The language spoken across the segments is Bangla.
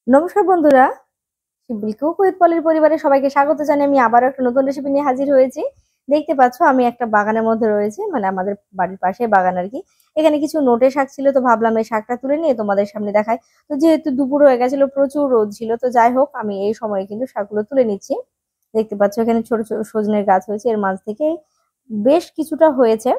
নমস্কার বন্ধুরা, সিম্পল কুক উইথ পলির পরিবারে সবাইকে স্বাগত জানিয়ে আমি আবারও একটা নতুন রেসিপি নিয়ে হাজির হয়েছি। দেখতে পাচ্ছ আমি একটা বাগানের মধ্যে রয়েছি, মানে আমাদের বাড়ির পাশে বাগান আর কি। এখানে কিছু নোটে শাক ছিল, তো ভাবলাম এই শাকটা তুলে নিয়ে তোমাদের সামনে দেখাই। তো যেহেতু দুপুর হয়ে গেছিল, প্রচুর রোদ ছিল, তো যাই হোক আমি এই সময় কিন্তু শাকগুলো তুলে নিচ্ছি। দেখতে পাচ্ছ এখানে ছোট ছোট সজনের গাছ হয়েছে, এর মাঝ থেকে বেশ কিছুটা হয়েছে,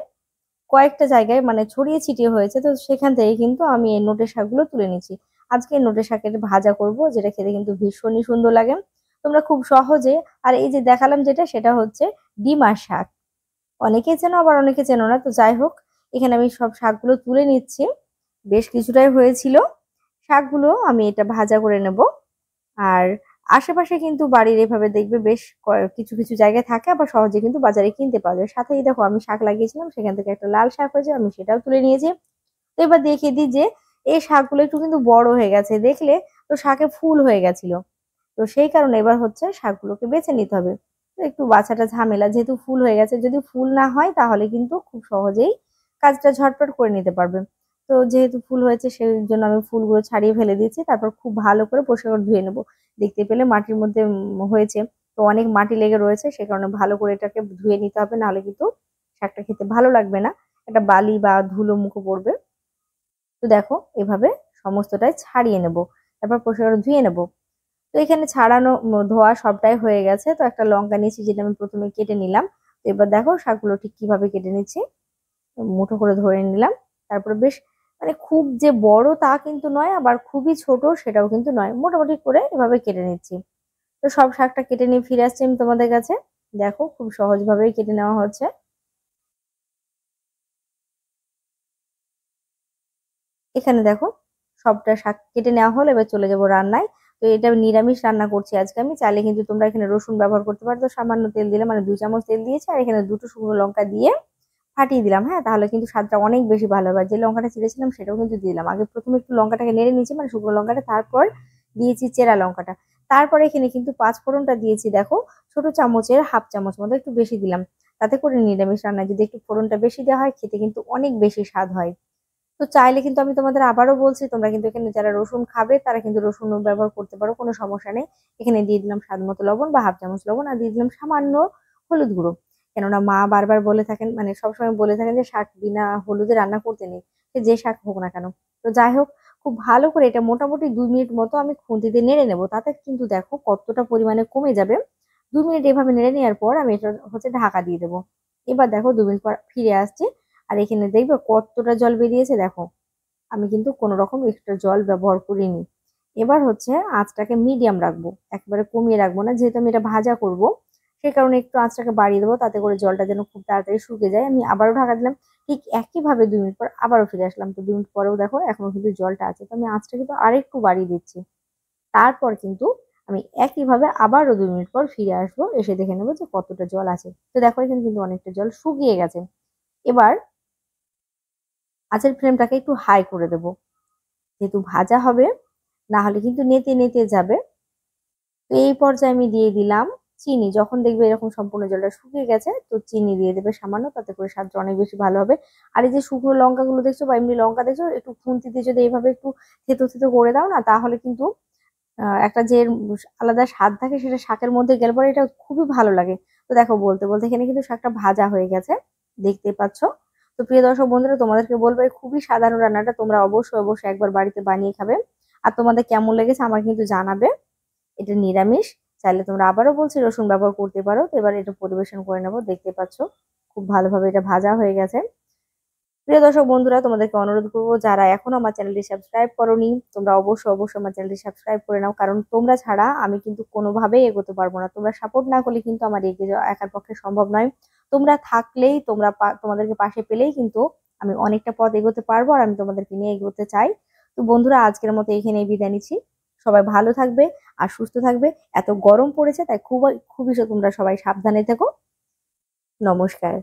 কয়েকটা জায়গায় মানে ছড়িয়ে ছিটিয়ে হয়েছে, তো সেখান থেকে কিন্তু আমি এই নোটে শাকগুলো তুলে নিচ্ছি। আজকে এই নোটে শাকের ভাজা করব, যেটা খেতে কিন্তু ভীষণই সুন্দর লাগে। তোমরা খুব সহজে, আর এই যে দেখালাম যেটা, সেটা হচ্ছে ডিমার শাক। অনেকে চেনো আবার অনেকে চেনো না, তো যাই হোক এখানে আমি সব শাকগুলো তুলে নিচ্ছি। বেশ কিছুটাই হয়েছিল শাকগুলো, আমি এটা ভাজা করে নেব। আর আশেপাশে কিন্তু বাড়ির এভাবে দেখবে বেশ কিছু কিছু জায়গায় থাকে, আবার সহজে কিন্তু বাজারে কিনতে পাওয়া যায়। সাথেই দেখো আমি শাক লাগিয়েছিলাম, সেখান থেকে একটা লাল শাক হয়েছে, আমি সেটাও তুলে নিয়েছি। তো এবার দেখিয়ে দিই যে এই শাকগুলো একটু কিন্তু বড় হয়ে গেছে, দেখলে তো শাকে ফুল হয়ে গেছিল। তো সেই কারণে এবার হচ্ছে শাকগুলোকে বেছে নিতে হবে। তো একটু বাছাটা ঝামেলা, যেহেতু ফুল হয়ে গেছে, যদি ফুল না হয় তাহলে কিন্তু খুব সহজেই কাজটা ঝটপট করে নিতে পারবে। তো যেহেতু ফুল হয়েছে সেই জন্য আমি ফুলগুলো ছাড়িয়ে ফেলে দিয়েছি, তারপর খুব ভালো করে পরিষ্কার করে ধুয়ে নেবো। দেখতে পেলে মাটির মধ্যে হয়েছে, তো অনেক মাটি লেগে রয়েছে, সে কারণে ভালো করে এটাকে ধুয়ে নিতে হবে, নাহলে কিন্তু শাকটা খেতে ভালো লাগবে না, একটা বালি বা ধুলো মুখে পড়বে। তো দেখো এভাবে সমস্তটাই ছাড়িয়ে নেব, তারপর পরিষ্কার করে ধুয়ে নেব। তো এখানে ছাড়ানো ধোয়া সবটাই হয়ে গেছে। তো একটা লঙ্কা নিয়েছি, যেটা আমি প্রথমে কেটে নিলাম। তো এবার দেখো শাকগুলো ঠিক কিভাবে কেটে নিচ্ছি, মুঠো করে ধরে নিলাম। তারপরে বেশ মানে খুব যে বড় তা কিন্তু নয়, আবার খুবই ছোট সেটাও কিন্তু নয়, মোটামুটি করে এভাবে কেটে নিচ্ছি। তো সব শাকটা কেটে নিয়ে ফিরে আসছি আমি তোমাদের কাছে। দেখো খুব সহজ ভাবেই কেটে নেওয়া হচ্ছে। এখানে দেখো সবটা শাক কেটে নেওয়া হলো, এবার চলে যাব রান্নায়। তো এটা নিরামিষ রান্না করছি আজকে আমি, চাইলে কিন্তু তোমরা এখানে রসুন ব্যবহার করতে পারো। তো সামান্য তেল দিলে, মানে 2 চামচ তেল দিয়েছি, আর এখানে দুটো শুকনো লঙ্কা দিয়ে ফাটিয়ে দিলাম। হ্যাঁ, তাহলে কিন্তু স্বাদটা অনেক বেশি ভালো হবে। যে লঙ্কাটা ছিঁড়েছিলাম সেটাও কিন্তু দিলাম, আগে প্রথমে একটু লঙ্কাটাকে নেড়ে নিয়েছি, মানে শুকনো লঙ্কাটা, তারপর দিয়েছি চেরা লঙ্কাটা। তারপরে এখানে কিন্তু পাঁচ ফোড়নটা দিয়েছি, দেখো ছোট চামচের হাফ চামচ মতো একটু বেশি দিলাম। তাতে করে নিরামিষ রান্নায় যদি একটু ফোড়নটা বেশি দেওয়া হয়, খেতে কিন্তু অনেক বেশি স্বাদ হয়। তো চাইলে কিন্তু আমি তোমাদের আবারও বলছি, তোমরা কিন্তু এখানে যারা রসুন খাবে তারা কিন্তু রসুন ব্যবহার করতে পারো, কোনো সমস্যা নেই। এখানে দিয়ে দিলাম স্বাদ মতো লবণ বা হাফ চামচ লবণ, আর দিয়ে দিলাম সামান্য হলুদ গুঁড়ো। কেননা মা বারবার বলে থাকেন, মানে সবসময় বলে থাকেন যে শাক বিনা হলুদে রান্না করতে নেই, সে যে শাক হোক না কেন। তো যাই হোক, খুব ভালো করে এটা মোটামুটি 2 মিনিট মতো আমি খুন্তিতে নেড়ে নেবো, তাতে কিন্তু দেখো কতটা পরিমাণে কমে যাবে। 2 মিনিট এভাবে নেড়ে নেওয়ার পর আমি এটা হচ্ছে ঢাকা দিয়ে দেবো। এবার দেখো 2 মিনিট পর ফিরে আসছে, আর এখানে দেখবে কতটা জল বেরিয়েছে। দেখো আমি কিন্তু কোনো রকম এক্সট্রা জল ব্যবহার করিনি। এবার হচ্ছে আঁচটাকে মিডিয়াম রাখবো, একেবারে কমিয়ে রাখবো না, যেহেতু আমি এটা ভাজা করব। সেই কারণে একটু আঁচটাকে বাড়িয়ে দেবো, তাতে করে জলটা যেন খুব তাড়াতাড়ি শুকিয়ে যায়। আমি আবারও ঢাকা দিলাম, ঠিক একইভাবে 2 মিনিট পর আবারও ফিরে আসলাম। তো 2 মিনিট পরেও দেখো এখনো কিন্তু জলটা আছে, তো আমি আঁচটা কিন্তু আরেকটু বাড়িয়ে দিচ্ছি। তারপর কিন্তু আমি একইভাবে আবারও 2 মিনিট পর ফিরে আসবো, এসে দেখে নেবো যে কতটা জল আছে। তো দেখো এখানে কিন্তু অনেকটা জল শুকিয়ে গেছে। এবার আঁচের ফ্লেমটাকে একটু হাই করে দেবো, যেহেতু ভাজা হবে, না হলে কিন্তু নেতে নেতে যাবে। তো এই পর্যায়ে আমি দিয়ে দিলাম চিনি। যখন দেখবে এরকম সম্পূর্ণ জলটা শুকিয়ে গেছে, তো চিনি দিয়ে দেবে সামান্য, তাতে করে স্বাদটা অনেক বেশি ভালো হবে। আর এই যে শুকনো লঙ্কাগুলো দেখছো বা এমনি লঙ্কা দেখছো, একটু খুন্তিতে যদি এইভাবে একটু থেতো থেতো করে দাও না, তাহলে কিন্তু একটা যে আলাদা স্বাদ থাকে সেটা শাকের মধ্যে গেলে পরে এটা খুবই ভালো লাগে। তো দেখো বলতে বলতে এখানে কিন্তু শাকটা ভাজা হয়ে গেছে, দেখতে পাচ্ছ। তো প্রিয় দর্শক বন্ধুরা, তোমাদেরকে বলবো এই খুবই সাধারণ রান্নাটা তোমরা অবশ্যই অবশ্যই একবার বাড়িতে বানিয়ে খাবে। আর তোমাদের কেমন লেগেছে আমার কিন্তু জানাবে। এটা নিরামিষ, চাইলে তোমরা আবারও বলছি রসুন ব্যবহার করতে পারো। তো এবার এটা পরিবেশন করে নেবো, দেখতে পাচ্ছ খুব ভালোভাবে এটা ভাজা হয়ে গেছে। প্রিয় দর্শক বন্ধুরা, তোমাদেরকে অনুরোধ করবো, যারা এখনো আমার চ্যানেলটি সাবস্ক্রাইব করোনি, তোমরা অবশ্যই অবশ্যই আমার চ্যানেলটি সাবস্ক্রাইব করে নাও, কারণ তোমরা ছাড়া আমি কিন্তু কোনোভাবেই এগোতে পারবো না। তোমরা সাপোর্ট না করলে কিন্তু আমার এগিয়ে যাওয়া একার পক্ষে সম্ভব নয়। তোমরা থাকলেই, তোমরা তোমাদেরকে পাশে পেলেই কিন্তু আমি অনেকটা পথ এগোতে পারবো, আর আমি তোমাদেরকে নিয়ে এগোতে চাই। তো বন্ধুরা, আজকের মতো এখানেই বিদায় নিচ্ছি। সবাই ভালো থাকবে আর সুস্থ থাকবে। এত গরম পড়েছে, তাই খুবই খুবই তোমরা সবাই সাবধানে থেকো। নমস্কার।